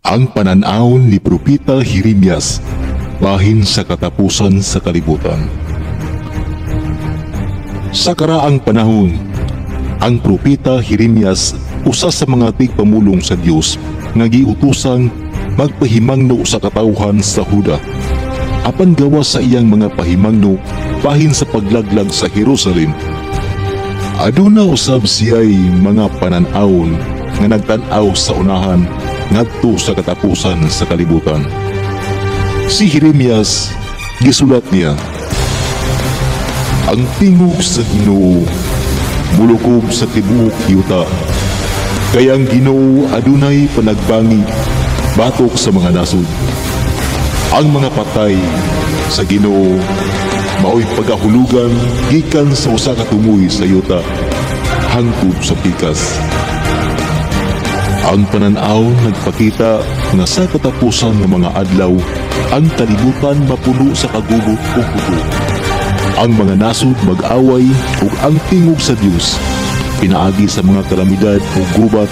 Ang pananaw ni Propeta Jeremias bahin sa katapusan sa kalibutan. Sa karaang panahon, ang Propeta Jeremias usa sa mga tigpamulong sa Dios nga giutusang magpahimangno sa katawhan sa Huda. Apan gawas sa iyang mga pahimangno bahin sa paglaglag sa Jerusalem. Aduna usab siya'y mga pananawon nga nagtan-aw sa unahan ngadto sa katapusan sa kalibutan. Si Jeremias gisulat niya, "Ang tingog sa Ginoo mulukob sa tibuok yuta, kay ang Ginoo adunay panagbangi batok sa mga nasod. Ang mga patay sa Ginoo mao'y pagahulugan gikan sa usa ka tumoy sa yuta hangtod sa pikas." Ang pananaw nagpakita nga sa katapusan ng mga adlaw, ang kalibutan mapuno sa kagubot ug puto. Ang mga nasod mag-away ug ang tingog sa Dios pinaagi sa mga kalamidad ug gubat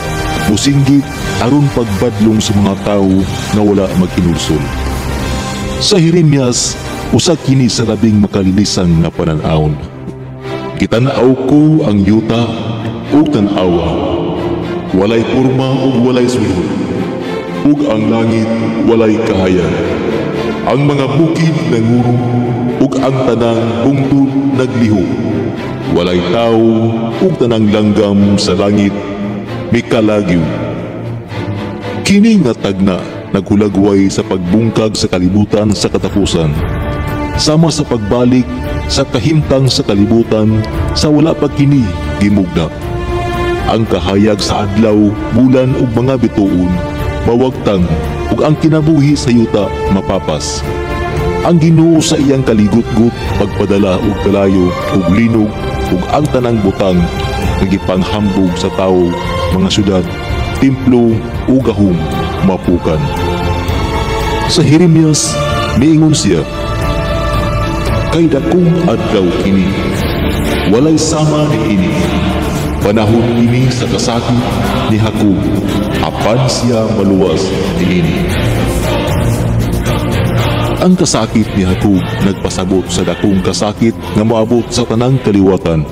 musinggit aron pagbadlong sa mga tawo nga wala magkinulsol. Sa Jeremias, usa kini sa labing makalinisan nga pananawon. Kitanaw ko ang yuta ug tan-awa, walay porma ug walay sulod, ug ang langit walay kahayag. Ang mga bukid nanguro ug ang tanang bungtod nagliho. Walay tawo ug tanang langgam sa langit mikalagyo. Kini nga tagna naghulagway sa pagbungkag sa kalibutan sa katapusan, sama sa pagbalik sa kahimtang sa kalibutan sa wala pa kini gimugna. Ang kahayag sa adlaw, bulan ug mga bituon mawagtang ug ang kinabuhi sa yuta mapapas. Ang Ginoo sa iyang kaligutgut pagpadala og kalayo ug linog ug ang tanang butang nagipanghambog sa tawo, mga syudad, templo ug gahom mapukan. Sa Jeremias miingon siya, "Kay dakong adlaw kini, walay sama ni ini. Panahon ini sa kasakit ni Jacob, apan siya maluwas niini." Ang kasakit ni Jacob nagpasabot sa dakong kasakit nga moabot sa tanang kaliwatan,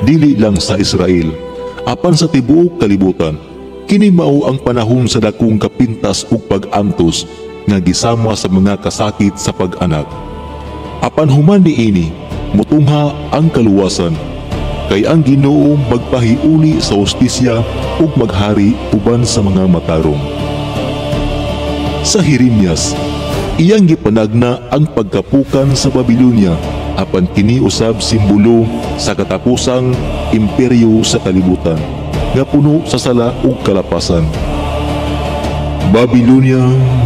dili lang sa Israel, apan sa tibuok kalibutan. Kini mao ang panahon sa dakong kapintas ug pag-antos nga gisama sa mga kasakit sa pag-anak. Apan human niini, mutungha ang kaluwasan, kay ang Ginoo magpahiuli sa hustisya ug maghari uban sa mga matarong. Sa Jeremias, iyang gipanagna ang pagkapukan sa Babilonia, apan kini usab simbolo sa katapusang imperyo sa kalibutan nga puno sa sala ug kalapasan. Babilonia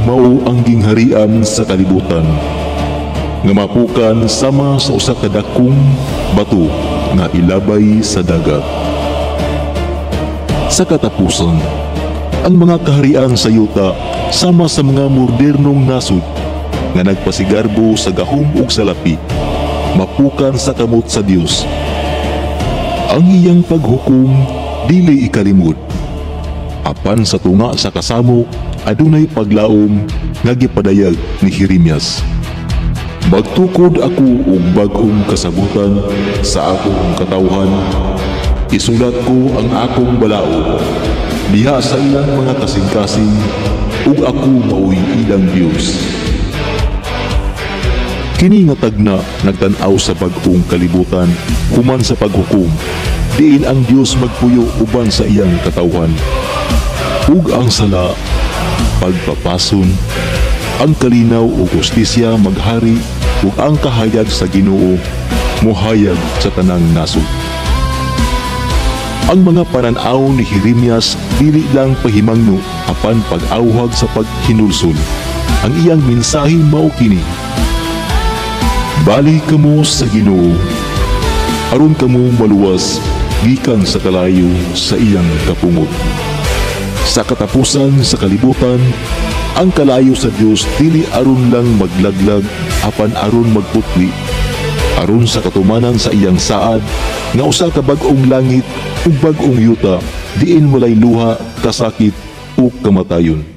mao ang gingharian sa kalibutan nga mapukan sama sa usa ka dakong bato nga ilabay sa dagat. Sa katapusan, ang mga kaharian sa yuta sama sa mga modernong nasod nga nagpasigarbo sa gahom ug salapi, mapukan sa kamot sa Dios. Ang iyang paghukom dili ikalimot, apan sa tunga sa kasamo adunay paglaom nga gipadayag ni Jeremias. "Magtukod ako og bag-ong kasabutan sa akong katawhan. Isulat ko ang akong balaod diha sa ilang mga kasing-kasing, ug ako mao'y ilang Dios." Kini nga tagna nagtan-aw sa bag-ong kalibutan human sa paghukom, diin ang Dios magpuyo uban sa iyang katawhan. Ug ang sala, pagpapason, ang kalinaw ug hustisya maghari, ug ang kahayag sa Ginoo mohayag sa tanang nasod. Ang mga pananaw ni Jeremias dili lang pahimangno apan pag-awhag sa paghinulsol. Ang iyang mensahe mao kini, balik kamo sa Ginoo aron kamo maluwas gikan sa kalayo sa iyang kapungot. Sa katapusan sa kalibutan, ang kalayo sa Dios dili aron lang maglaglag apan aron magputli, aron sa katumanan sa iyang saad nga usa ka bag-ong langit ug bag-ong yuta diin walay luha, kasakit ug kamatayon.